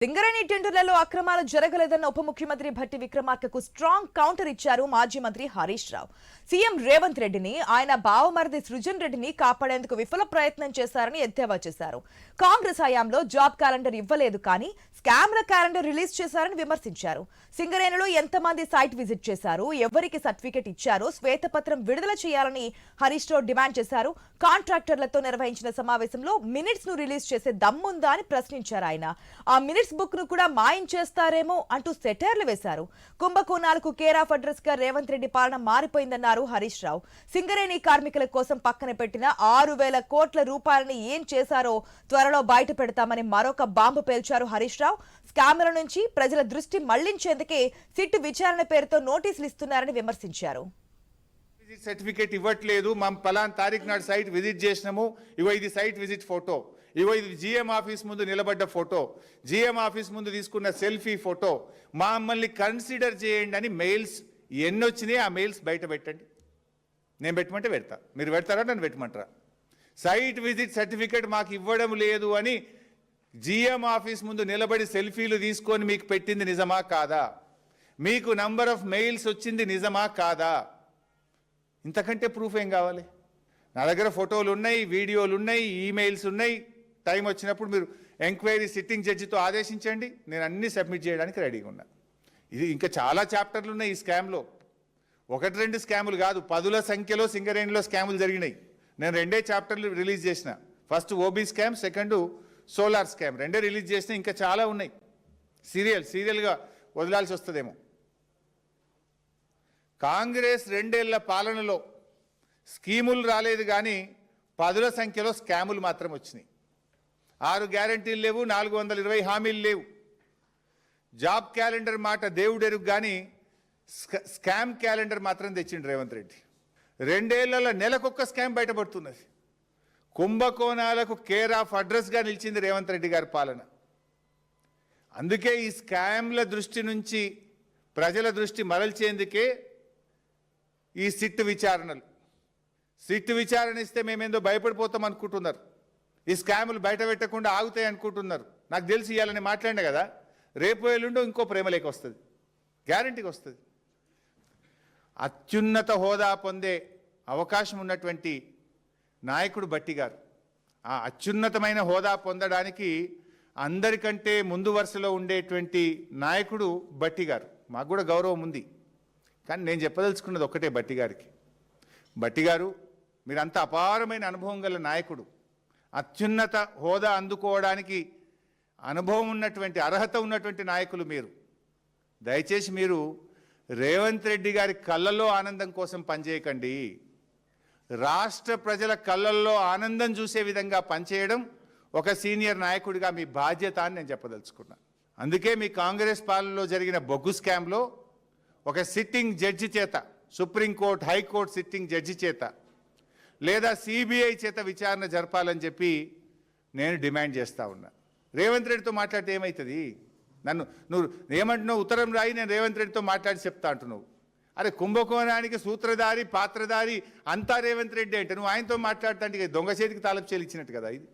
సింగరేణి టెండర్లలో అక్రమాలు జరగలేదన్న ఉప ముఖ్యమంత్రి భట్టి విక్రమార్కకు స్ట్రాంగ్ కౌంటర్ ఇచ్చారు మాజీ మంత్రి హరీష్ రావు. సీఎం రేవంత్ రెడ్డిని ఆయన బావమరిది సృజన్ రెడ్డిని కాపాడేందుకు విఫల ప్రయత్నం చేశారని ఎద్దేవా చేశారు. కాంగ్రెస్ హయాంలో జాబ్ క్యాలెండర్ ఇవ్వలేదు కానీ స్కామ్ల క్యాలెండర్ రిలీజ్ చేశారని విమర్శించారు. సింగరేణిలో ఎంతమంది సైట్ విజిట్ చేశారు, ఎవరికి సర్టిఫికెట్ ఇచ్చారో శ్వేతపత్రం విడుదల చేయాలని హరీష్ రావు డిమాండ్ చేశారు. కాంట్రాక్టర్లతో నిర్వహించిన సమావేశంలో మినిట్స్ ను రిలీజ్ చేసే దమ్ముందా అని ప్రశ్నించారు. ఆయన ఆ మినిట్స్ బుక్ ను కూడా మాయం చేస్తారేమో అంటూ సెటైర్లు వేశారు. కుంభకోణాలకు కేర్ ఆఫ్ అడ్రస్ గా రేవంత్ రెడ్డి పాలన మారిపోయిందన్నారు హరీష్ రావు. సింగరేణి కార్మికుల కోసం పక్కన పెట్టిన 6,000 కోట్ల రూపాయలని ఏం చేశారో త్వరలో బయట పెడతామని మరొక బాంబు పేల్చారు హరీష్ రావు. స్కామ్ల నుంచి ప్రజల దృష్టి మళ్లించేందుకే సిట్ విచారణ పేరుతో నోటీసులు ఇస్తున్నారని విమర్శించారు. సర్టిఫికేట్ ఇవ్వట్లేదు, మనం పలానా తారీఖు నాడు సైట్ విజిట్ చేసినాము, ఇగో ఇది సైట్ విజిట్ ఫోటో, ఇగో ఇది జిఎం ఆఫీస్ ముందు నిలబడ్డ ఫోటో, జిఎం ఆఫీస్ ముందు తీసుకున్న సెల్ఫీ ఫోటో, మమ్మల్ని కన్సిడర్ చేయండి అని మెయిల్స్ ఎన్ని వచ్చినాయి ఆ మెయిల్స్ బయట పెట్టండి. నేను పెట్టమంటే పెడతా, మీరు పెడతారా నన్ను పెట్టమంటారా? సైట్ విజిట్ సర్టిఫికేట్ మాకు ఇవ్వడం లేదు అని జిఎం ఆఫీస్ ముందు నిలబడి సెల్ఫీలు తీసుకొని మీకు పెట్టింది నిజమా కాదా? మీకు నంబర్ ఆఫ్ మెయిల్స్ వచ్చింది నిజమా కాదా? ఇంతకంటే ప్రూఫ్ ఏం కావాలి? నా దగ్గర ఫోటోలు ఉన్నాయి, వీడియోలు ఉన్నాయి, ఈమెయిల్స్ ఉన్నాయి. టైం వచ్చినప్పుడు మీరు ఎంక్వైరీ సిట్టింగ్ జడ్జితో ఆదేశించండి, నేను అన్నీ సబ్మిట్ చేయడానికి రెడీగా ఉన్నా. ఇది ఇంకా చాలా చాప్టర్లు ఉన్నాయి ఈ స్కామ్లో. 1-2 స్కాములు కాదు, 10ల సంఖ్యలో సింగరేణిలో స్కాములు జరిగినాయి. నేను 2 చాప్టర్లు రిలీజ్ చేసిన. First OB scam, second solar scam, 2 release చేసిన. ఇంకా చాలా ఉన్నాయి. సీరియల్గా వదలాల్సి వస్తుందేమో. కాంగ్రెస్ 2 ఏళ్ల పాలనలో స్కీములు రాలేదు కానీ 10ల సంఖ్యలో స్కాములు మాత్రం వచ్చినాయి. 6 గ్యారంటీలు లేవు, 420 హామీలు లేవు. జాబ్ క్యాలెండర్ మాట దేవుడెరుగు కానీ స్కామ్ క్యాలెండర్ మాత్రం తెచ్చిండు రేవంత్ రెడ్డి. 2 ఏళ్లలో నెలకొక్క స్కామ్ బయటపడుతున్నది. కుంభకోణాలకు కేర్ ఆఫ్ అడ్రస్గా నిలిచింది రేవంత్ రెడ్డి గారి పాలన. అందుకే ఈ స్కామ్ల దృష్టి నుంచి ప్రజల దృష్టి మరల్చేందుకే ఈ సిట్ విచారణలు. సిట్ విచారణ ఇస్తే మేమేందో భయపడిపోతాం అనుకుంటున్నారు. ఈ స్కాములు బయట పెట్టకుండా ఆగుతాయి అనుకుంటున్నారు. నాకు తెలిసి ఇవ్వాలని మాట్లాడినా కదా, రేపు ఎల్లుండో ఇంకో ప్రేమలేక వస్తుంది, గ్యారంటీగా వస్తుంది. అత్యున్నత హోదా పొందే అవకాశం ఉన్నటువంటి నాయకుడు భట్టి గారు. ఆ అత్యున్నతమైన హోదా పొందడానికి అందరికంటే ముందు వరుసలో ఉండేటువంటి నాయకుడు భట్టి గారు. మాకు కూడా గౌరవం ఉంది, కానీ నేను చెప్పదలుచుకున్నది ఒక్కటే భట్టి గారికి. భట్టి గారు, మీరంత అపారమైన అనుభవం గల నాయకుడు, అత్యున్నత హోదా అందుకోవడానికి అనుభవం ఉన్నటువంటి, అర్హత ఉన్నటువంటి నాయకులు మీరు. దయచేసి మీరు రేవంత్ రెడ్డి గారి కళ్ళల్లో ఆనందం కోసం పనిచేయకండి. రాష్ట్ర ప్రజల కళ్ళల్లో ఆనందం చూసే విధంగా పనిచేయడం ఒక సీనియర్ నాయకుడిగా మీ బాధ్యత అని నేను చెప్పదలుచుకున్నాను. అందుకే మీ కాంగ్రెస్ పాలనలో జరిగిన బొగ్గు స్కామ్లో ఒక సిట్టింగ్ జడ్జి చేత, సుప్రీంకోర్టు, హైకోర్టు సిట్టింగ్ జడ్జి చేత లేదా సిబిఐ చేత విచారణ జరపాలని చెప్పి నేను డిమాండ్ చేస్తూ ఉన్నా. రేవంత్ రెడ్డితో మాట్లాడితే ఏమవుతుంది? నువ్వు ఏమంటున్నావు? ఉత్తరం రాయి, నేను రేవంత్ రెడ్డితో మాట్లాడి చెప్తా అంటున్నావు. అరే, కుంభకోణానికి సూత్రధారి, పాత్రధారి అంతా రేవంత్ రెడ్డి అంటే నువ్వు ఆయనతో మాట్లాడుతా అంటే దొంగ చేతికి తాళపు చేలు ఇచ్చినట్టు కదా ఇది.